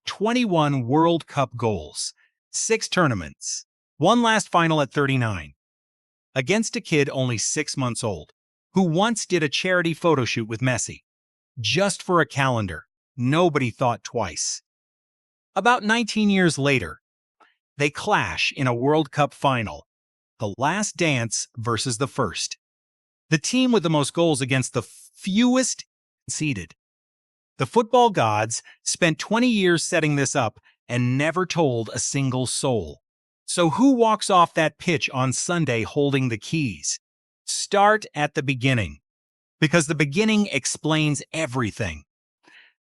21 World Cup goals, 6 tournaments, one last final at 39. Against a kid only 6 months old, who once did a charity photo shoot with Messi. Just for a calendar, nobody thought twice. About 19 years later, they clash in a World Cup final, the last dance versus the first. The team with the most goals against the fewest conceded. The football gods spent 20 years setting this up and never told a single soul. So who walks off that pitch on Sunday holding the keys? Start at the beginning, because the beginning explains everything.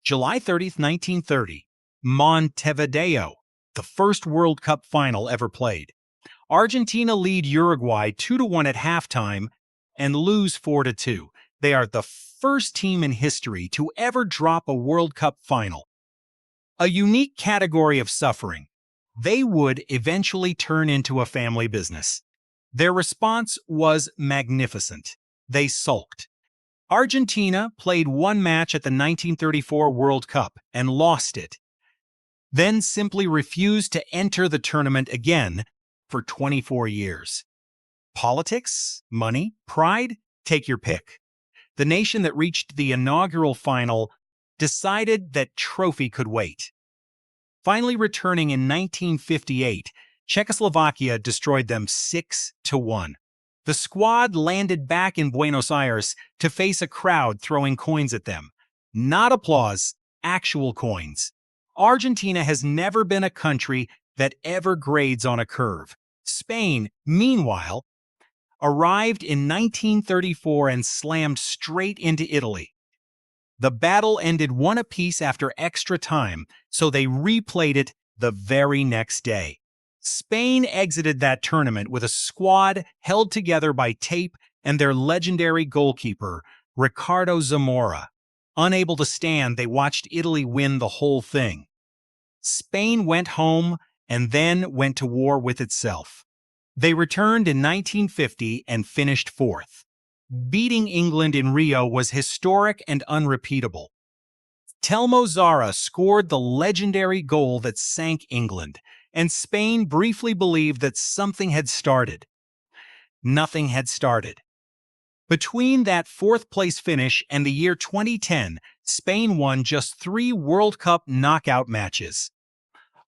July 30th, 1930, Montevideo, the first World Cup final ever played. Argentina lead Uruguay 2-1 at halftime and lose 4-2. They are the first team in history to ever drop a World Cup final. A unique category of suffering. They would eventually turn into a family business. Their response was magnificent. They sulked. Argentina played one match at the 1934 World Cup and lost it, then simply refused to enter the tournament again for 24 years. Politics? Money? Pride? Take your pick. The nation that reached the inaugural final decided that trophy could wait. Finally returning in 1958, Czechoslovakia destroyed them 6-1. The squad landed back in Buenos Aires to face a crowd throwing coins at them. Not applause, actual coins. Argentina has never been a country that ever grades on a curve. Spain, meanwhile, arrived in 1934 and slammed straight into Italy. The battle ended 1 apiece after extra time, so they replayed it the very next day. Spain exited that tournament with a squad held together by tape and their legendary goalkeeper, Ricardo Zamora. Unable to stand, they watched Italy win the whole thing. Spain went home and then went to war with itself. They returned in 1950 and finished 4th. Beating England in Rio was historic and unrepeatable. Telmo Zarra scored the legendary goal that sank England, and Spain briefly believed that something had started. Nothing had started. Between that 4th-place finish and the year 2010, Spain won just 3 World Cup knockout matches.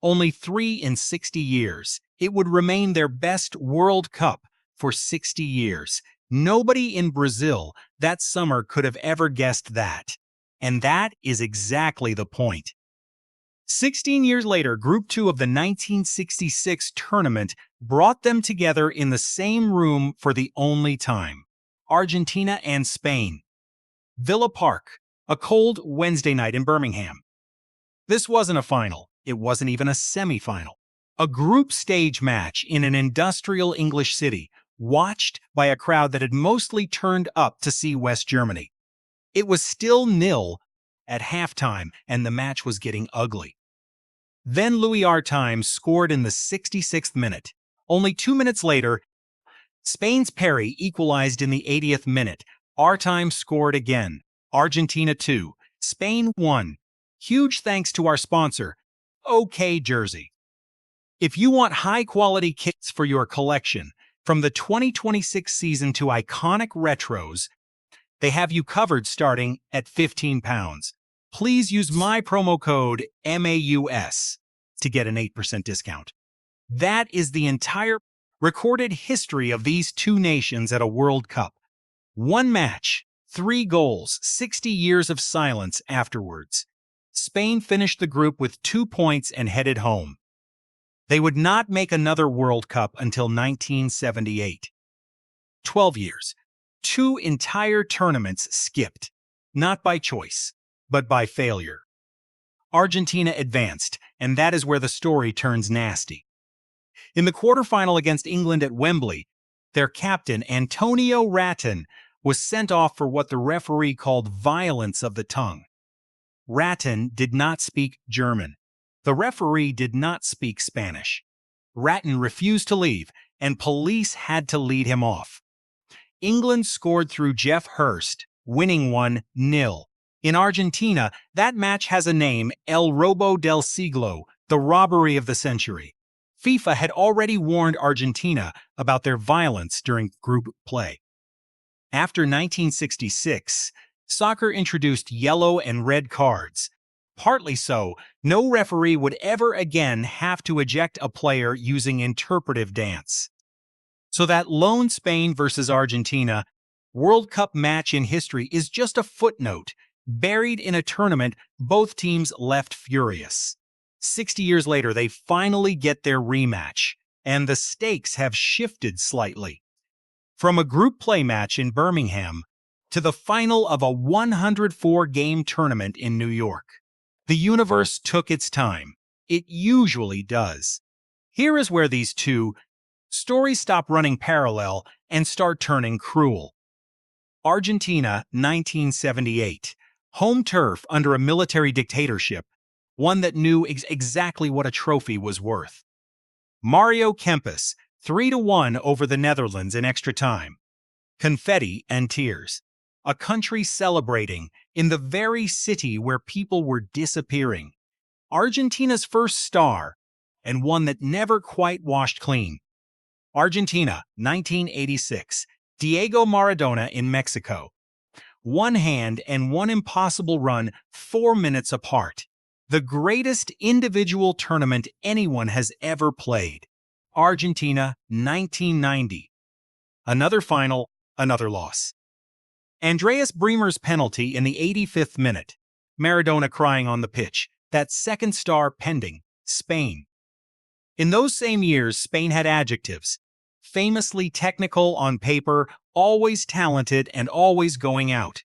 Only 3 in 60 years. It would remain their best World Cup for 60 years. Nobody in Brazil that summer could have ever guessed that. And that is exactly the point. 16 years later, Group 2 of the 1966 tournament brought them together in the same room for the only time. Argentina and Spain. Villa Park, a cold Wednesday night in Birmingham. This wasn't a final. It wasn't even a semi-final. A group stage match in an industrial English city, watched by a crowd that had mostly turned up to see West Germany. It was still 0-0 at halftime, and the match was getting ugly. Then Louis Artime scored in the 66th minute. Only 2 minutes later, Spain's Perry equalized in the 80th minute. Artime scored again. Argentina 2. Spain 1. Huge thanks to our sponsor, OK Jersey. If you want high-quality kits for your collection, from the 2026 season to iconic retros, they have you covered starting at £15. Please use my promo code MAUS to get an 8% discount. That is the entire recorded history of these two nations at a World Cup. 1 match, 3 goals, 60 years of silence afterwards. Spain finished the group with 2 points and headed home. They would not make another World Cup until 1978. 12 years. 2 entire tournaments skipped, not by choice, but by failure. Argentina advanced, and that is where the story turns nasty. In the quarterfinal against England at Wembley, their captain, Antonio Rattin, was sent off for what the referee called violence of the tongue. Rattin did not speak German. The referee did not speak Spanish. Rattin refused to leave, and police had to lead him off. England scored through Jeff Hurst, winning 1-0. In Argentina, that match has a name, El Robo del Siglo, the robbery of the century. FIFA had already warned Argentina about their violence during group play. After 1966, soccer introduced yellow and red cards. Partly so, no referee would ever again have to eject a player using interpretive dance. So that lone Spain versus Argentina World Cup match in history is just a footnote, buried in a tournament both teams left furious. 60 years later, they finally get their rematch, and the stakes have shifted slightly. From a group play match in Birmingham to the final of a 104-game tournament in New York. The universe took its time. It usually does. Here is where these two stories stop running parallel and start turning cruel. Argentina, 1978. Home turf under a military dictatorship, one that knew exactly what a trophy was worth. Mario Kempes, 3-1 over the Netherlands in extra time. Confetti and tears. A country celebrating in the very city where people were disappearing. Argentina's first star, and one that never quite washed clean. Argentina, 1986. Diego Maradona in Mexico. One hand and one impossible run 4 minutes apart. The greatest individual tournament anyone has ever played. Argentina, 1990. Another final, another loss. Andreas Bremer's penalty in the 85th minute. Maradona crying on the pitch. That second star pending. Spain. In those same years, Spain had adjectives. Famously technical on paper, always talented, and always going out.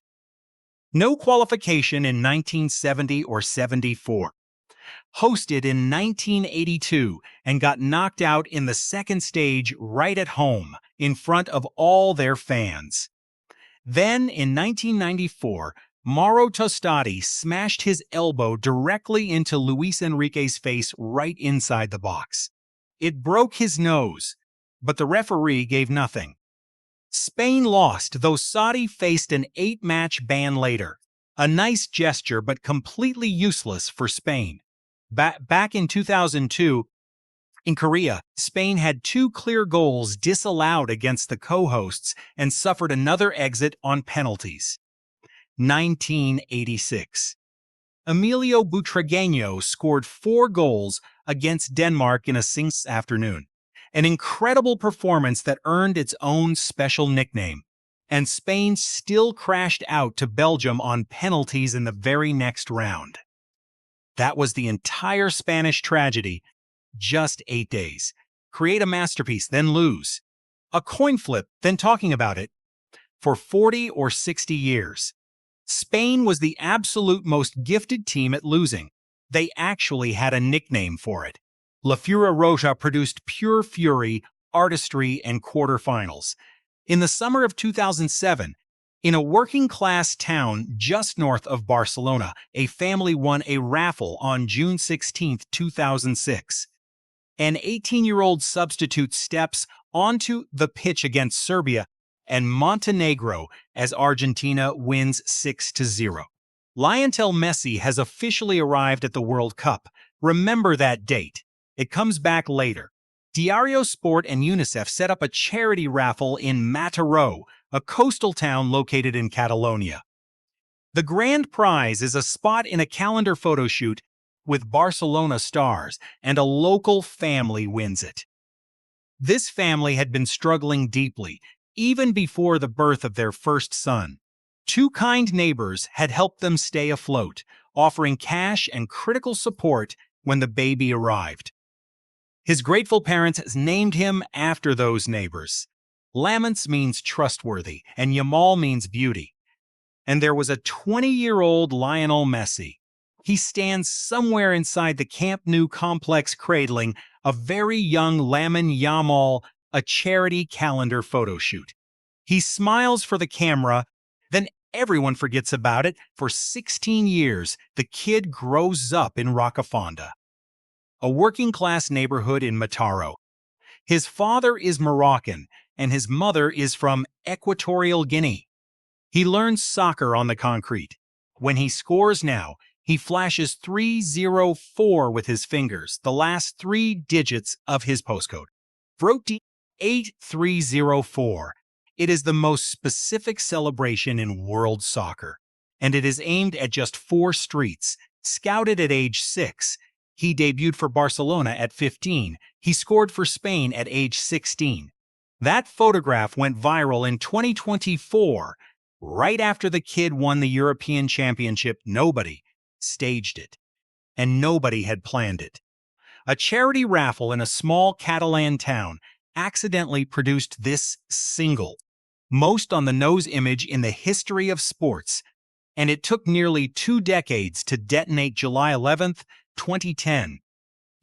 No qualification in 1970 or 74. Hosted in 1982 and got knocked out in the second stage right at home, in front of all their fans. Then, in 1994, Mauro Tostati smashed his elbow directly into Luis Enrique's face right inside the box. It broke his nose, but the referee gave nothing. Spain lost, though Sadi faced an 8-match ban later. A nice gesture, but completely useless for Spain. Back in 2002, in Korea, Spain had 2 clear goals disallowed against the co-hosts and suffered another exit on penalties. 1986. Emilio Butragueño scored 4 goals against Denmark in a single afternoon. An incredible performance that earned its own special nickname. And Spain still crashed out to Belgium on penalties in the very next round. That was the entire Spanish tragedy. Just 8 days. Create a masterpiece, then lose. A coin flip, then talking about it. For 40 or 60 years. Spain was the absolute most gifted team at losing. They actually had a nickname for it. La Fura Roja produced pure fury, artistry, and quarterfinals. In the summer of 2007, in a working-class town just north of Barcelona, a family won a raffle on June 16, 2006. An 18-year-old substitute steps onto the pitch against Serbia and Montenegro as Argentina wins 6-0. Lionel Messi has officially arrived at the World Cup. Remember that date. It comes back later. Diario Sport and UNICEF set up a charity raffle in Mataró, a coastal town located in Catalonia. The grand prize is a spot in a calendar photo shoot with Barcelona stars, and a local family wins it. This family had been struggling deeply, even before the birth of their first son. 2 kind neighbors had helped them stay afloat, offering cash and critical support when the baby arrived. His grateful parents named him after those neighbors. Laments means trustworthy, and Yamal means beauty. And there was a 20-year-old Lionel Messi. He stands somewhere inside the Camp Nou complex cradling a very young Lamine Yamal, a charity calendar photo shoot. He smiles for the camera, then everyone forgets about it. For 16 years, the kid grows up in Rocafonda, a working-class neighborhood in Mataró. His father is Moroccan, and his mother is from Equatorial Guinea. He learns soccer on the concrete. When he scores now, he flashes 304 with his fingers, the last three digits of his postcode. Vroti 8304. It is the most specific celebration in world soccer, and it is aimed at just 4 streets. Scouted at age 6, he debuted for Barcelona at 15. He scored for Spain at age 16. That photograph went viral in 2024, right after the kid won the European Championship. Nobody staged it, and nobody had planned it. A charity raffle in a small Catalan town accidentally produced this single, most on-the-nose image in the history of sports, and it took nearly 2 decades to detonate. July 11, 2010.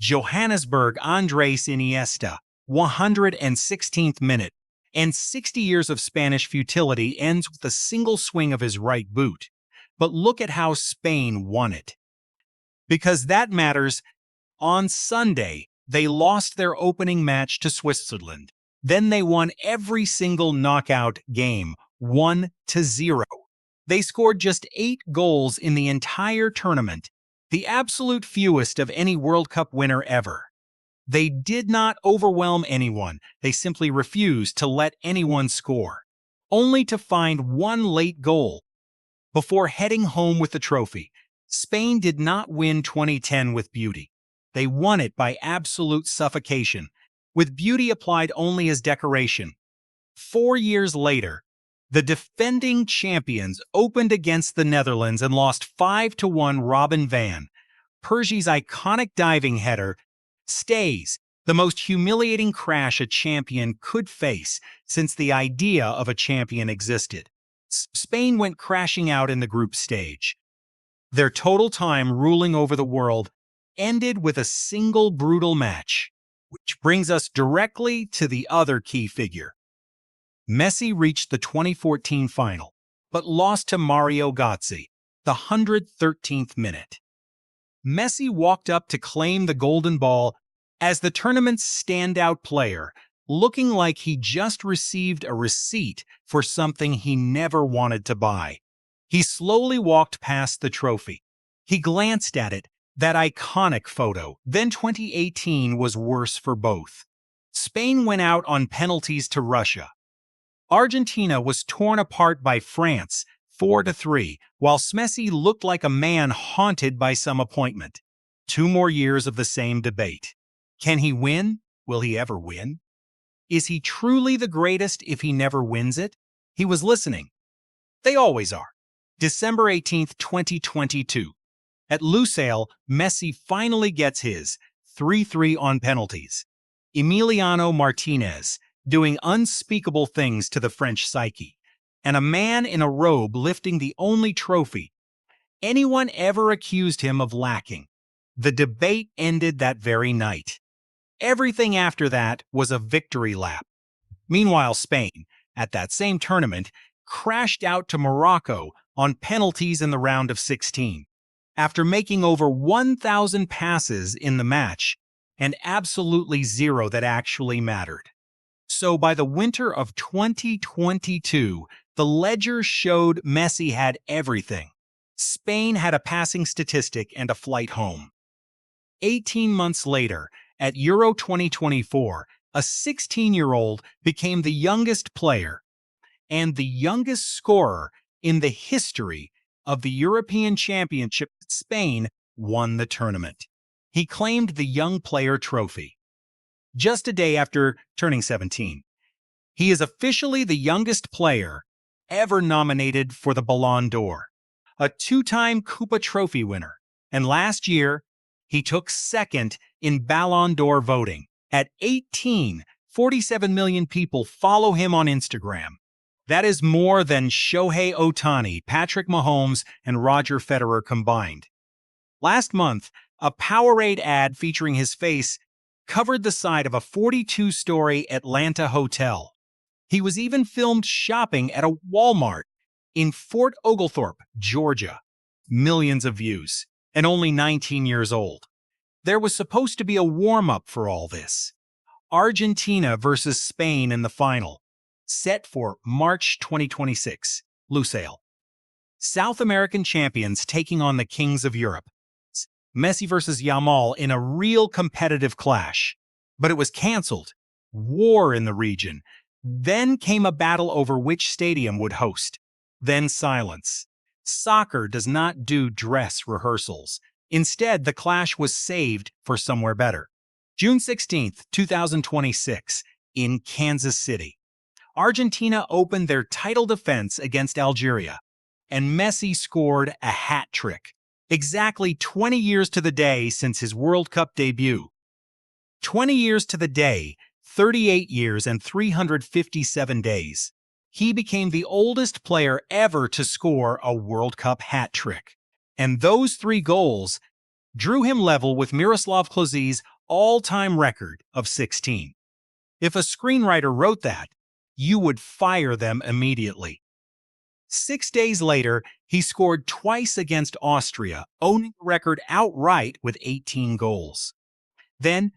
Johannesburg, Andres Iniesta, 116th minute, and 60 years of Spanish futility ends with a single swing of his right boot. But look at how Spain won it. Because that matters. On Sunday, they lost their opening match to Switzerland. Then they won every single knockout game, 1-0. They scored just 8 goals in the entire tournament, the absolute fewest of any World Cup winner ever. They did not overwhelm anyone, they simply refused to let anyone score, only to find one late goal. Before heading home with the trophy, Spain did not win 2010 with beauty. They won it by absolute suffocation, with beauty applied only as decoration. 4 years later, the defending champions opened against the Netherlands and lost 5-1. Robin van Persie's iconic diving header stays the most humiliating crash a champion could face since the idea of a champion existed. Spain went crashing out in the group stage. Their total time ruling over the world ended with a single brutal match, which brings us directly to the other key figure. Messi reached the 2014 final, but lost to Mario Götze, the 113th minute. Messi walked up to claim the golden ball as the tournament's standout player, looking like he just received a receipt for something he never wanted to buy. He slowly walked past the trophy. He glanced at it, that iconic photo. Then 2018 was worse for both. Spain went out on penalties to Russia. Argentina was torn apart by France, 4-3, while Messi looked like a man haunted by some appointment. 2 more years of the same debate. Can he win? Will he ever win? Is he truly the greatest if he never wins it? He was listening. They always are. December 18, 2022. At Lusail, Messi finally gets his 3-3 on penalties. Emiliano Martinez doing unspeakable things to the French psyche, and a man in a robe lifting the only trophy anyone ever accused him of lacking. The debate ended that very night. Everything after that was a victory lap. Meanwhile, Spain, at that same tournament, crashed out to Morocco on penalties in the round of 16. After making over 1,000 passes in the match, and absolutely 0 that actually mattered. So by the winter of 2022, the ledger showed Messi had everything. Spain had a passing statistic and a flight home. 18 months later, at Euro 2024, a 16-year-old became the youngest player and the youngest scorer in the history of the European Championship. Spain won the tournament. He claimed the Young Player Trophy. Just a day after turning 17, he is officially the youngest player ever nominated for the Ballon d'Or, a 2-time Coupe Trophy winner, and last year, he took second in Ballon d'Or voting. At 18, 47 million people follow him on Instagram. That is more than Shohei Ohtani, Patrick Mahomes, and Roger Federer combined. Last month, a Powerade ad featuring his face covered the side of a 42-story Atlanta hotel. He was even filmed shopping at a Walmart in Fort Oglethorpe, Georgia. Millions of views, and only 19 years old. There was supposed to be a warm-up for all this. Argentina versus Spain in the final, set for March 2026, Lusail. South American champions taking on the kings of Europe. Messi versus Yamal in a real competitive clash. But it was cancelled. War in the region. Then came a battle over which stadium would host. Then silence. Soccer does not do dress rehearsals. Instead, the clash was saved for somewhere better. June 16th, 2026, in Kansas City. Argentina opened their title defense against Algeria, and Messi scored a hat trick. Exactly 20 years to the day since his World Cup debut. 20 years to the day, 38 years and 357 days. He became the oldest player ever to score a World Cup hat trick. And those 3 goals drew him level with Miroslav Klose's all-time record of 16. If a screenwriter wrote that, you would fire them immediately. 6 days later, he scored twice against Austria, owning the record outright with 18 goals. Then,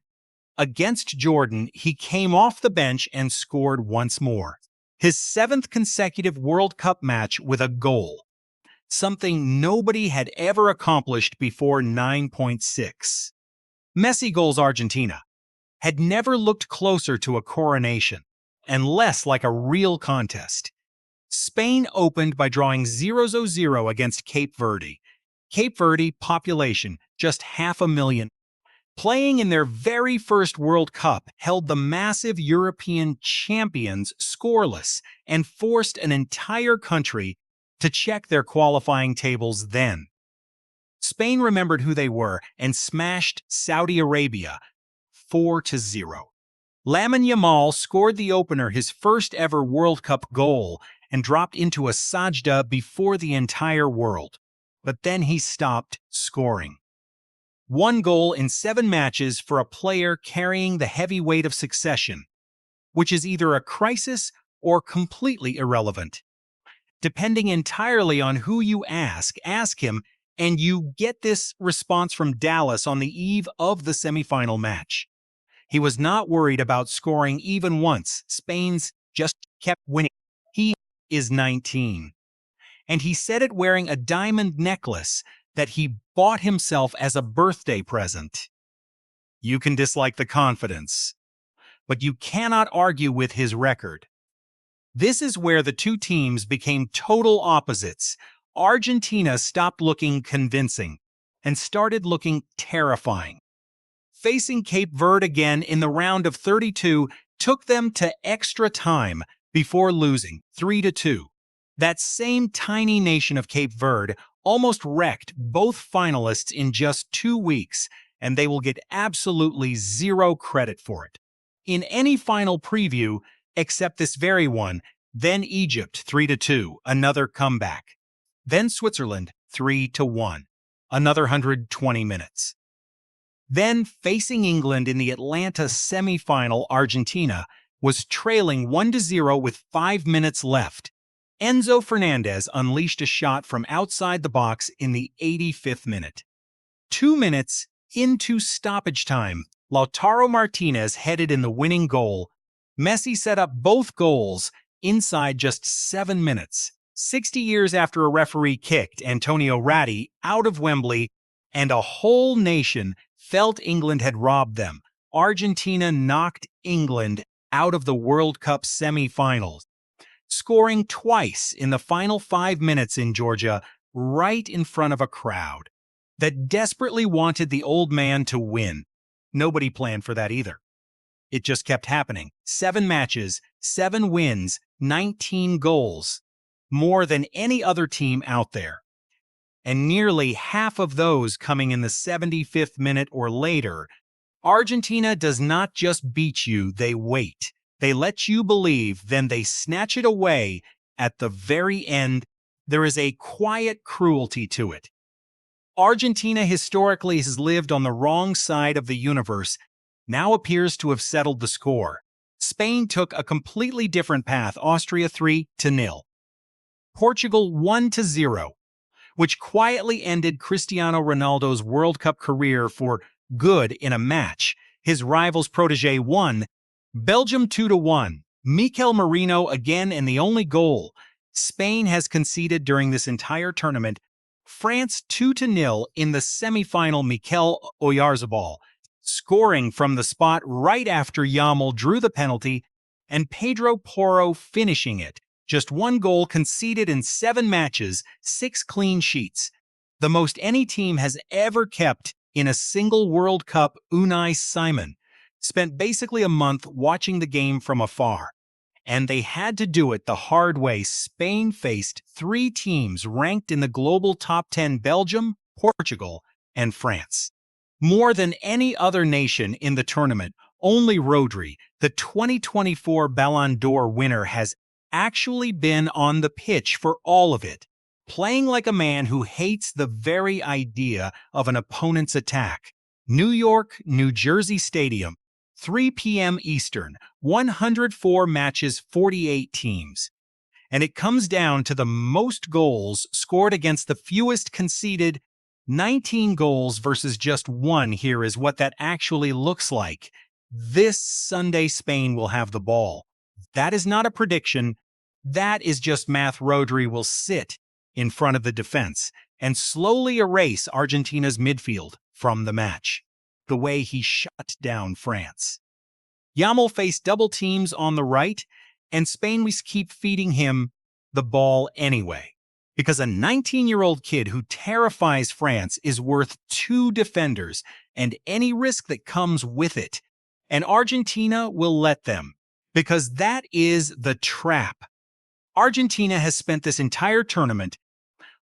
against Jordan, he came off the bench and scored once more. His 7th consecutive World Cup match with a goal, something nobody had ever accomplished before 9.6. Messi goals Argentina had never looked closer to a coronation, and less like a real contest. Spain opened by drawing 0-0 against Cape Verde. Cape Verde population just 500,000. Playing in their very first World Cup, held the massive European champions scoreless and forced an entire country to check their qualifying tables then. Spain remembered who they were and smashed Saudi Arabia 4-0. Lamine Yamal scored the opener, his first ever World Cup goal, and dropped into a sajda before the entire world. But then he stopped scoring. 1 goal in 7 matches for a player carrying the heavy weight of succession, which is either a crisis or completely irrelevant. Depending entirely on who you ask him, and you get this response from Dallas on the eve of the semifinal match. He was not worried about scoring even once. Spain's just kept winning. He is 19. And he said it wearing a diamond necklace that he bought himself as a birthday present. You can dislike the confidence, but you cannot argue with his record. This is where the 2 teams became total opposites. Argentina stopped looking convincing and started looking terrifying. Facing Cape Verde again in the round of 32 took them to extra time before losing 3-2. That same tiny nation of Cape Verde almost wrecked both finalists in just 2 weeks, and they will get absolutely zero credit for it. In any final preview, except this very one, then Egypt 3-2, another comeback. Then Switzerland 3-1, another 120 minutes. Then, facing England in the Atlanta semifinal, Argentina was trailing 1-0 with 5 minutes left. Enzo Fernandez unleashed a shot from outside the box in the 85th minute. 2 minutes into stoppage time, Lautaro Martinez headed in the winning goal. Messi set up both goals inside just 7 minutes. 60 years after a referee kicked Antonio Ratti out of Wembley, and a whole nation felt England had robbed them, Argentina knocked England out of the World Cup semi-finals, scoring twice in the final 5 minutes in Georgia, right in front of a crowd that desperately wanted the old man to win. Nobody planned for that either. It just kept happening. 7 matches, 7 wins, 19 goals, more than any other team out there. And nearly half of those coming in the 75th minute or later. Argentina does not just beat you, they wait. They let you believe, then they snatch it away at the very end. There is a quiet cruelty to it. Argentina historically has lived on the wrong side of the universe, now appears to have settled the score. Spain took a completely different path, Austria 3-0. Portugal 1-0. Which quietly ended Cristiano Ronaldo's World Cup career for good in a match. His rival's protege won. Belgium 2-1. Mikel Merino again, and the only goal. Spain has conceded during this entire tournament. France 2-0 in the semifinal. Mikel Oyarzabal scoring from the spot right after Yamal drew the penalty, and Pedro Porro finishing it. Just one goal conceded in 7 matches, 6 clean sheets. The most any team has ever kept in a single World Cup. Unai Simon spent basically a month watching the game from afar, and they had to do it the hard way. Spain faced 3 teams ranked in the global top 10: Belgium, Portugal, and France. More than any other nation in the tournament, only Rodri, the 2024 Ballon d'Or winner, has actually been on the pitch for all of it, playing like a man who hates the very idea of an opponent's attack. New York, New Jersey Stadium, 3 p.m. Eastern, 104 matches, 48 teams. And it comes down to the most goals scored against the fewest conceded. 19 goals versus just 1. Here is what that actually looks like. This Sunday, Spain will have the ball. That is not a prediction. That is just math. Rodri will sit in front of the defense and slowly erase Argentina's midfield from the match, the way he shut down France. Yamal faced double teams on the right, and Spain will keep feeding him the ball anyway, because a 19-year-old kid who terrifies France is worth 2 defenders and any risk that comes with it. And Argentina will let them, because that is the trap. Argentina has spent this entire tournament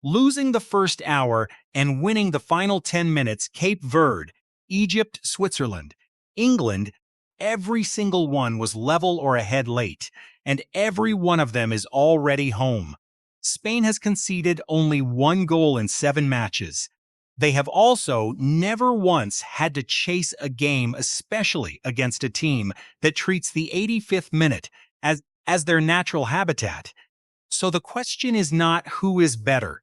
losing the first hour and winning the final 10 minutes. Cape Verde, Egypt, Switzerland, England, every single one was level or ahead late, and every one of them is already home. Spain has conceded only 1 goal in 7 matches. They have also never once had to chase a game, especially against a team that treats the 85th minute as their natural habitat. So the question is not who is better.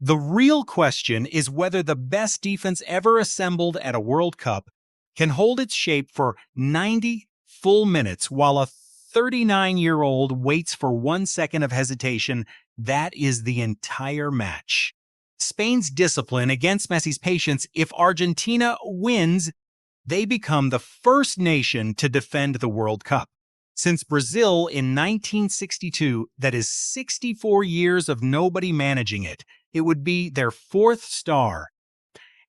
The real question is whether the best defense ever assembled at a World Cup can hold its shape for 90 full minutes while a 39-year-old waits for 1 second of hesitation. That is the entire match. Spain's discipline against Messi's patience. If Argentina wins, they become the first nation to defend the World Cup. Since Brazil in 1962, that is 64 years of nobody managing it. It would be their 4th star.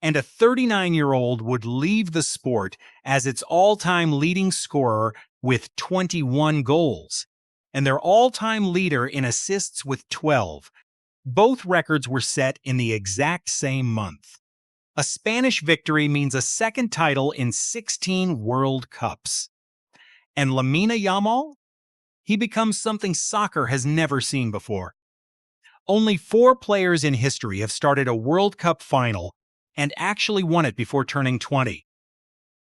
And a 39-year-old would leave the sport as its all-time leading scorer with 21 goals, and their all-time leader in assists with 12. Both records were set in the exact same month. A Spanish victory means a 2nd title in 16 World Cups. And Lamine Yamal? He becomes something soccer has never seen before. Only 4 players in history have started a World Cup final and actually won it before turning 20.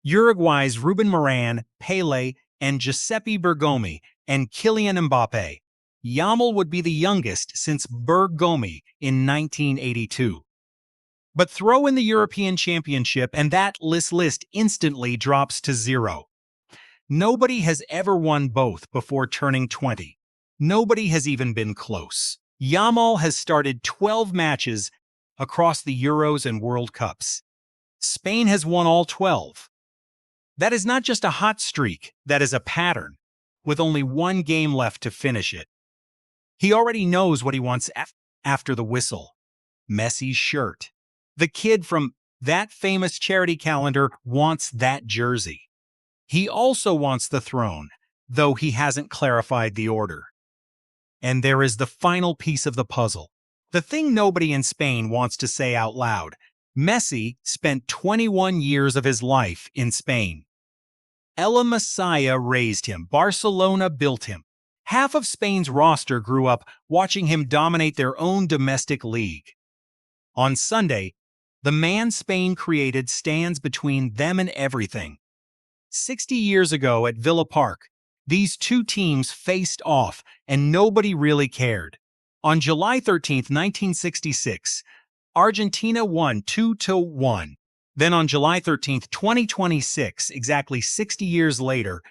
Uruguay's Ruben Moran, Pelé, and Giuseppe Bergomi, and Kylian Mbappe. Yamal would be the youngest since Bergomi in 1982. But throw in the European Championship and that list instantly drops to 0. Nobody has ever won both before turning 20. Nobody has even been close. Yamal has started 12 matches across the Euros and World Cups. Spain has won all 12. That is not just a hot streak, that is a pattern, with only 1 game left to finish it. He already knows what he wants after the whistle. Messi's shirt. The kid from that famous charity calendar wants that jersey. He also wants the throne, though he hasn't clarified the order. And there is the final piece of the puzzle. The thing nobody in Spain wants to say out loud. Messi spent 21 years of his life in Spain. El Masia raised him. Barcelona built him. Half of Spain's roster grew up watching him dominate their own domestic league. On Sunday, the man Spain created stands between them and everything. 60 years ago at Villa Park, these 2 teams faced off and nobody really cared. On July 13, 1966, Argentina won 2-1. Then on July 13, 2026, exactly 60 years later,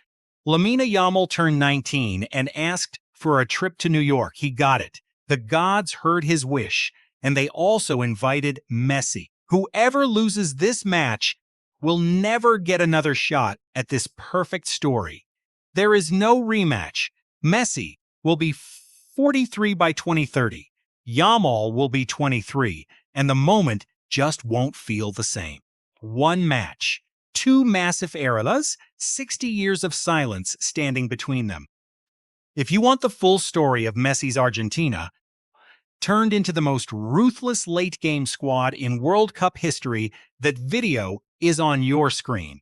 Lamine Yamal turned 19 and asked for a trip to New York. He got it. The gods heard his wish, and they also invited Messi. Whoever loses this match will never get another shot at this perfect story. There is no rematch. Messi will be 43 by 2030. Yamal will be 23, and the moment just won't feel the same. One match, two massive eras, 60 years of silence standing between them. If you want the full story of Messi's Argentina, turned into the most ruthless late-game squad in World Cup history, that video is on your screen.